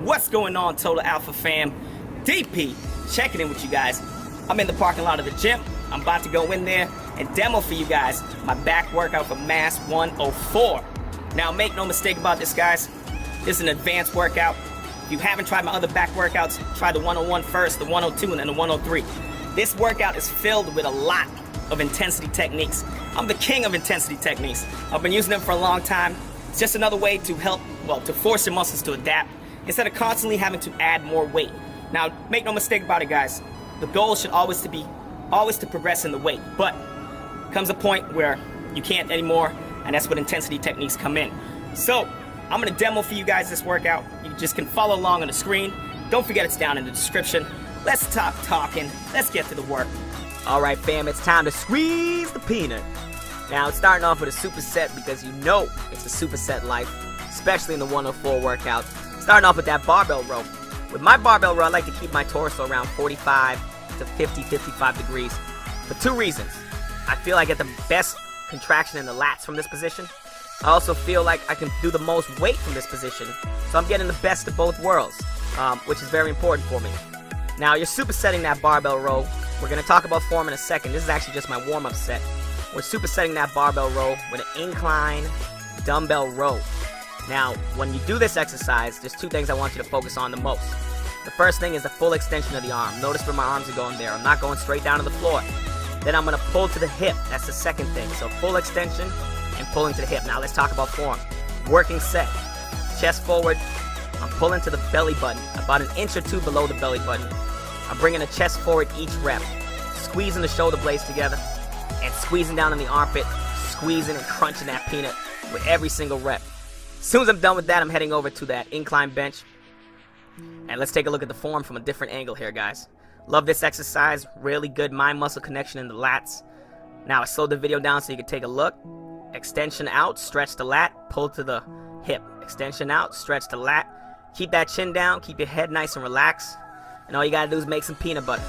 What's going on, Total Alpha fam? DP checking in with you guys. I'm in the parking lot of the gym. I'm about to go in there and demo for you guys my back workout for Mass 104. Now make no mistake about this, guys. This is an advanced workout. If you haven't tried my other back workouts, try the 101 first, the 102, and then the 103. This workout is filled with a lot of intensity techniques. I'm the king of intensity techniques. I've been using them for a long time. It's just another way to help, to force your muscles to adapt instead of constantly having to add more weight. Now, make no mistake about it, guys. The goal should always to progress in the weight, but comes a point where you can't anymore, and that's when intensity techniques come in. So, I'm gonna demo for you guys this workout. You just can follow along on the screen. Don't forget it's down in the description. Let's stop talking. Let's get to the work. Alright fam, it's time to squeeze the peanut. Now it's starting off with a superset because you know it's a superset life, especially in the 104 workout. Starting off with that barbell row. With my barbell row, I like to keep my torso around 45 to 50, 55 degrees for two reasons. I feel I get the best contraction in the lats from this position. I also feel like I can do the most weight from this position, so I'm getting the best of both worlds, which is very important for me. Now you're supersetting that barbell row. We're going to talk about form in a second. This is actually just my warm-up set. We're supersetting that barbell row with an incline dumbbell row. Now, when you do this exercise, there's two things I want you to focus on the most. The first thing is the full extension of the arm. Notice where my arms are going there. I'm not going straight down to the floor. Then I'm going to pull to the hip. That's the second thing. So full extension and pulling to the hip. Now let's talk about form. Working set. Chest forward. I'm pulling to the belly button, about an inch or two below the belly button. I'm bringing the chest forward each rep. Squeezing the shoulder blades together and squeezing down in the armpit. Squeezing and crunching that peanut with every single rep. As soon as I'm done with that, I'm heading over to that incline bench. And let's take a look at the form from a different angle here, guys. Love this exercise. Really good mind-muscle connection in the lats. Now, I slowed the video down so you can take a look. Extension out, stretch the lat, pull to the hip. Extension out, stretch the lat. Keep that chin down, keep your head nice and relaxed. And all you gotta do is make some peanut butter.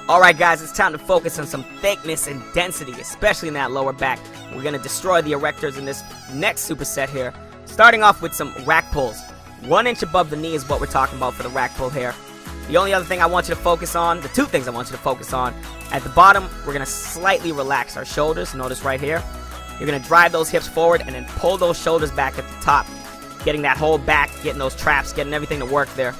Alright guys, it's time to focus on some thickness and density, especially in that lower back. We're going to destroy the erectors in this next superset here. Starting off with some rack pulls. 1 inch above the knee is what we're talking about for the rack pull here. The only other thing I want you to focus on, the two things I want you to focus on, at the bottom, we're going to slightly relax our shoulders. Notice right here. You're going to drive those hips forward and then pull those shoulders back at the top. Getting that whole back, getting those traps, getting everything to work there.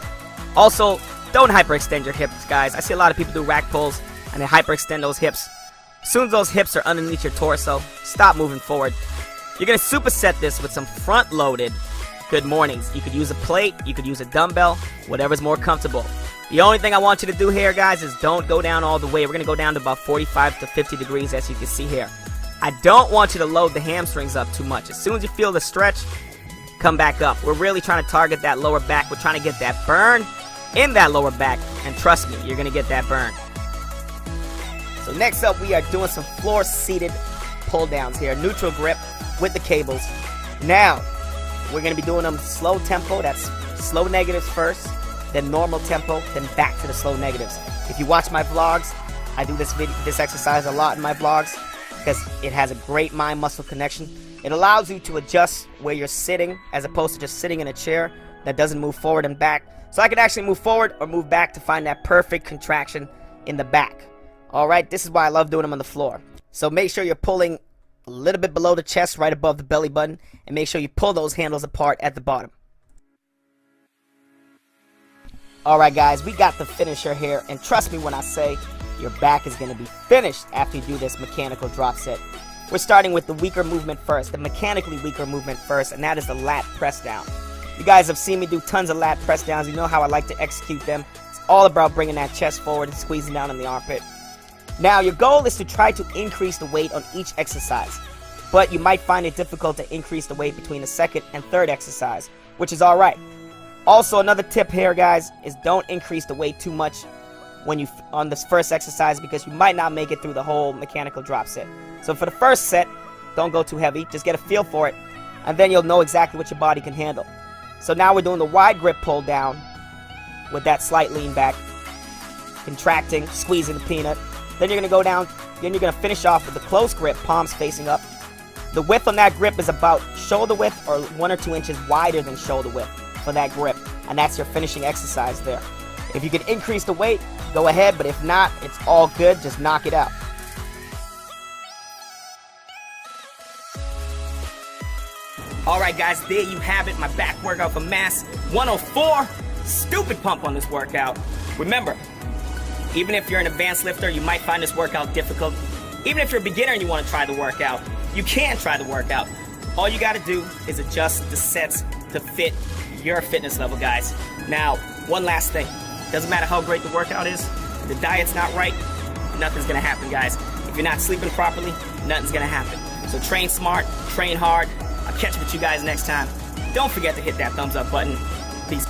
Also, don't hyperextend your hips, guys. I see a lot of people do rack pulls and they hyperextend those hips. As soon as those hips are underneath your torso, stop moving forward. You're going to superset this with some front-loaded good mornings. You could use a plate, you could use a dumbbell, whatever's more comfortable. The only thing I want you to do here, guys, is don't go down all the way. We're going to go down to about 45 to 50 degrees, as you can see here. I don't want you to load the hamstrings up too much. As soon as you feel the stretch, come back up. We're really trying to target that lower back. We're trying to get that burn in that lower back, and trust me, you're going to get that burn. So next up, we are doing some floor-seated pull-downs here. Neutral grip with the cables. Now, we're going to be doing them slow tempo. That's slow negatives first, then normal tempo, then back to the slow negatives. If you watch my vlogs, I do this exercise a lot in my vlogs because it has a great mind-muscle connection. It allows you to adjust where you're sitting as opposed to just sitting in a chair that doesn't move forward and back. So I can actually move forward or move back to find that perfect contraction in the back. Alright, this is why I love doing them on the floor. So make sure you're pulling a little bit below the chest, right above the belly button, and make sure you pull those handles apart at the bottom. Alright guys, we got the finisher here, and trust me when I say your back is going to be finished after you do this mechanical drop set. We're starting with the weaker movement first, the mechanically weaker movement first, and that is the lat press down. You guys have seen me do tons of lat press downs. You know how I like to execute them. It's all about bringing that chest forward and squeezing down in the armpit. Now, your goal is to try to increase the weight on each exercise, but you might find it difficult to increase the weight between the second and third exercise, which is alright. Also, another tip here, guys, is don't increase the weight too much on this first exercise because you might not make it through the whole mechanical drop set. So for the first set, don't go too heavy. Just get a feel for it, and then you'll know exactly what your body can handle. So now we're doing the wide grip pull down with that slight lean back. contracting, squeezing the peanut. Then you're gonna go down, then you're gonna finish off with the close grip, palms facing up. The width on that grip is about shoulder width or 1 or 2 inches wider than shoulder width for that grip. And that's your finishing exercise there. If you can increase the weight, go ahead, but if not, it's all good, just knock it out. Alright guys, there you have it, my back workout for Mass 104. Stupid pump on this workout. Remember, even if you're an advanced lifter, you might find this workout difficult. Even if you're a beginner and you want to try the workout, you can try the workout. All you gotta do is adjust the sets to fit your fitness level, guys. Now, one last thing. Doesn't matter how great the workout is, if the diet's not right, nothing's gonna happen, guys. If you're not sleeping properly, nothing's gonna happen. So train smart, train hard. I'll catch up with you guys next time. Don't forget to hit that thumbs up button. Peace.